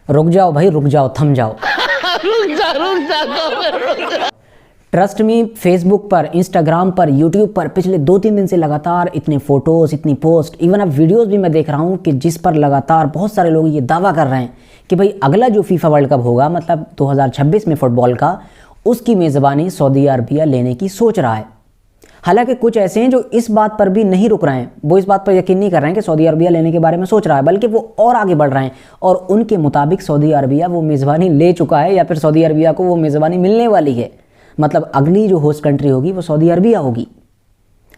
रुक जाओ भाई, रुक जाओ, थम जाओ। ट्रस्ट मी, फेसबुक पर, इंस्टाग्राम पर, यूट्यूब पर पिछले 2-3 दिन से लगातार इतने फोटोज़, इतनी पोस्ट, इवन अब वीडियोस भी मैं देख रहा हूँ कि जिस पर लगातार बहुत सारे लोग ये दावा कर रहे हैं कि भाई अगला जो फीफा वर्ल्ड कप होगा, मतलब 2026 में फुटबॉल का, उसकी मेज़बानी सऊदी अरबिया लेने की सोच रहा है। हालांकि कुछ ऐसे हैं जो इस बात पर भी नहीं रुक रहे हैं, वो इस बात पर यकीन नहीं कर रहे हैं कि सऊदी अरबिया लेने के बारे में सोच रहा है, बल्कि वो और आगे बढ़ रहे हैं और उनके मुताबिक सऊदी अरबिया वो मेज़बानी ले चुका है या फिर सऊदी अरबिया को वो मेज़बानी मिलने वाली है। मतलब अगली जो होस्ट कंट्री होगी वो सऊदी अरबिया होगी।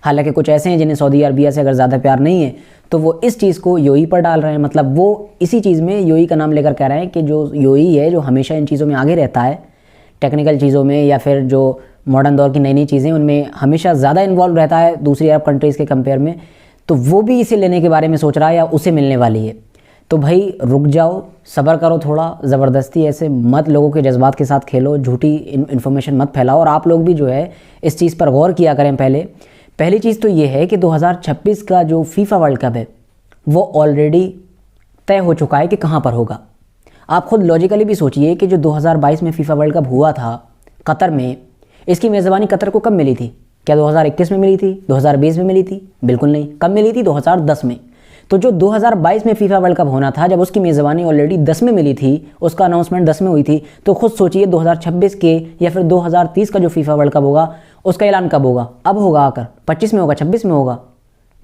हालांकि कुछ ऐसे हैं जिन्हें सऊदी अरबिया से अगर ज़्यादा प्यार नहीं है तो वो इस चीज़ को यूएई पर डाल रहे हैं। मतलब वो इसी चीज़ में यूएई का नाम लेकर कह रहे हैं कि जो यूएई है, जो हमेशा इन चीज़ों में आगे रहता है, टेक्निकल चीज़ों में या फिर जो मॉडर्न दौर की नई नई चीज़ें, उनमें हमेशा ज़्यादा इन्वॉल्व रहता है दूसरी अरब कंट्रीज़ के कंपेयर में, तो वो भी इसे लेने के बारे में सोच रहा है या उसे मिलने वाली है। तो भाई रुक जाओ, सब्र करो थोड़ा, ज़बरदस्ती ऐसे मत लोगों के जज्बात के साथ खेलो, झूठी इन्फॉर्मेशन मत फैलाओ। और आप लोग भी जो है इस चीज़ पर गौर किया करें। पहली चीज़ तो ये है कि 2026 का जो फीफा वर्ल्ड कप है वो ऑलरेडी तय हो चुका है कि कहाँ पर होगा। आप खुद लॉजिकली भी सोचिए कि जो 2022 में फीफा वर्ल्ड कप हुआ था कतर में, इसकी मेज़बानी कतर को कब मिली थी? क्या 2021 में मिली थी? 2020 में मिली थी? बिल्कुल नहीं। कब मिली थी? 2010 में। तो जो 2022 में फीफा वर्ल्ड कप होना था, जब उसकी मेज़बानी ऑलरेडी 10 में मिली थी, उसका अनाउंसमेंट 10 में हुई थी, तो खुद सोचिए 2026 के या फिर 2030 का जो फीफा वर्ल्ड कप होगा उसका ऐलान कब होगा? अब होगा आकर 25 में होगा, 26 में होगा,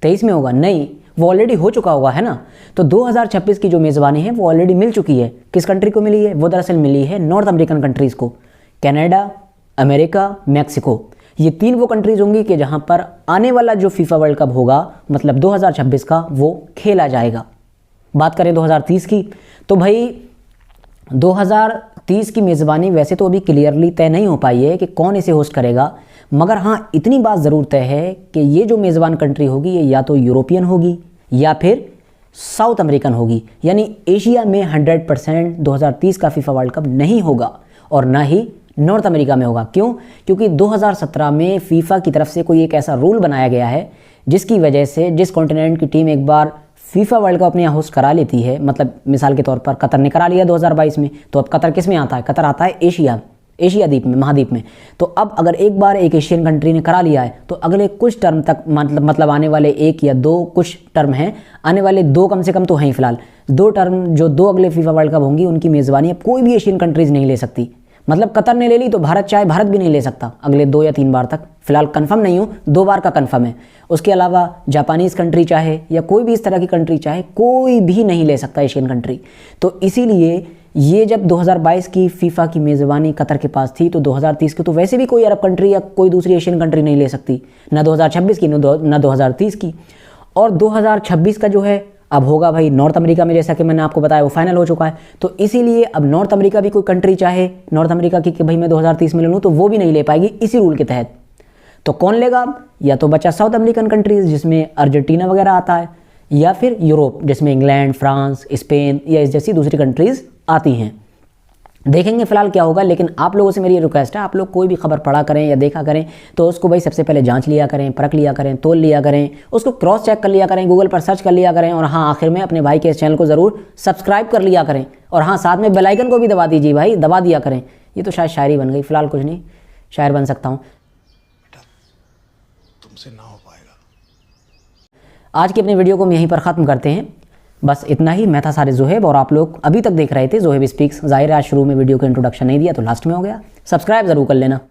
23 में होगा? नहीं, वो ऑलरेडी हो चुका होगा, है ना। तो 2026 की जो मेज़बानी है वो ऑलरेडी मिल चुकी है। किस कंट्री को मिली है? वो दरअसल मिली है नॉर्थ अमेरिकन कंट्रीज़ को, कनाडा, अमेरिका, मैक्सिको। ये 3 वो कंट्रीज़ होंगी कि जहां पर आने वाला जो फीफा वर्ल्ड कप होगा, मतलब 2026 का, वो खेला जाएगा। बात करें 2030 की, तो भाई 2030 की मेज़बानी वैसे तो अभी क्लियरली तय नहीं हो पाई है कि कौन इसे होस्ट करेगा, मगर हाँ इतनी बात ज़रूर तय है कि ये जो मेज़बान कंट्री होगी ये या तो यूरोपियन होगी या फिर साउथ अमेरिकन होगी। यानी एशिया में 100% 2030 का फीफा वर्ल्ड कप नहीं होगा और ना ही नॉर्थ अमेरिका में होगा। क्यों? क्योंकि 2017 में फीफा की तरफ से कोई एक ऐसा रूल बनाया गया है जिसकी वजह से जिस कॉन्टिनेंट की टीम एक बार फीफा वर्ल्ड कप अपने यहाँ होस्ट करा लेती है, मतलब मिसाल के तौर पर कतर ने करा लिया 2022 में, तो अब कतर किस में आता है? कतर आता है एशिया द्वीप में, महाद्वीप में। तो अब अगर एक बार एक एशियन कंट्री ने करा लिया है तो अगले कुछ टर्म तक, मतलब आने वाले 1 या 2 कुछ टर्म हैं, आने वाले 2 कम से कम तो हैं ही फिलहाल 2 टर्म, जो 2 अगले फीफा वर्ल्ड कप होंगी उनकी मेज़बानी अब कोई भी एशियन कंट्रीज़ नहीं ले सकती। मतलब कतर ने ले ली तो भारत चाहे भारत भी नहीं ले सकता अगले 2 या 3 बार तक। फिलहाल कंफर्म नहीं हूँ, 2 बार का कंफर्म है। उसके अलावा जापानीज़ कंट्री चाहे या कोई भी इस तरह की कंट्री चाहे, कोई भी नहीं ले सकता एशियन कंट्री। तो इसीलिए ये जब 2022 की फीफा की मेज़बानी कतर के पास थी, तो 2030 की तो वैसे भी कोई अरब कंट्री या कोई दूसरी एशियन कंट्री नहीं ले सकती, ना 2026 की ना 2030 की। और 2026 का जो है अब होगा भाई नॉर्थ अमेरिका में, जैसा कि मैंने आपको बताया वो फाइनल हो चुका है। तो इसीलिए अब नॉर्थ अमेरिका भी कोई कंट्री चाहे नॉर्थ अमेरिका की कि भाई मैं 2030 में ले लूँ, तो वो भी नहीं ले पाएगी इसी रूल के तहत। तो कौन लेगा? या तो बचा साउथ अमेरिकन कंट्रीज़ जिसमें अर्जेंटीना वगैरह आता है, या फिर यूरोप जिसमें इंग्लैंड, फ्रांस, स्पेन या इस जैसी दूसरी कंट्रीज़ आती हैं। देखेंगे फिलहाल क्या होगा। लेकिन आप लोगों से मेरी रिक्वेस्ट है, आप लोग कोई भी खबर पढ़ा करें या देखा करें तो उसको भाई सबसे पहले जांच लिया करें, परख लिया करें, तोल लिया करें, उसको क्रॉस चेक कर लिया करें, गूगल पर सर्च कर लिया करें, और हाँ आखिर में अपने भाई के इस चैनल को ज़रूर सब्सक्राइब कर लिया करें, और हाँ साथ में बेल आइकन को भी दबा दीजिए भाई, दबा दिया करें। ये तो शायद शायरी बन गई, फिलहाल कुछ नहीं, शायर बन सकता हूँ। तुमसे ना हो पाएगा। आज की अपनी वीडियो को हम यहीं पर ख़त्म करते हैं। बस इतना ही। मैं था सारे ज़ोहेब और आप लोग अभी तक देख रहे थे ज़ोहेब स्पीक्स। ज़ाहिर है आज शुरू में वीडियो का इंट्रोडक्शन नहीं दिया तो लास्ट में हो गया। सब्सक्राइब ज़रूर कर लेना।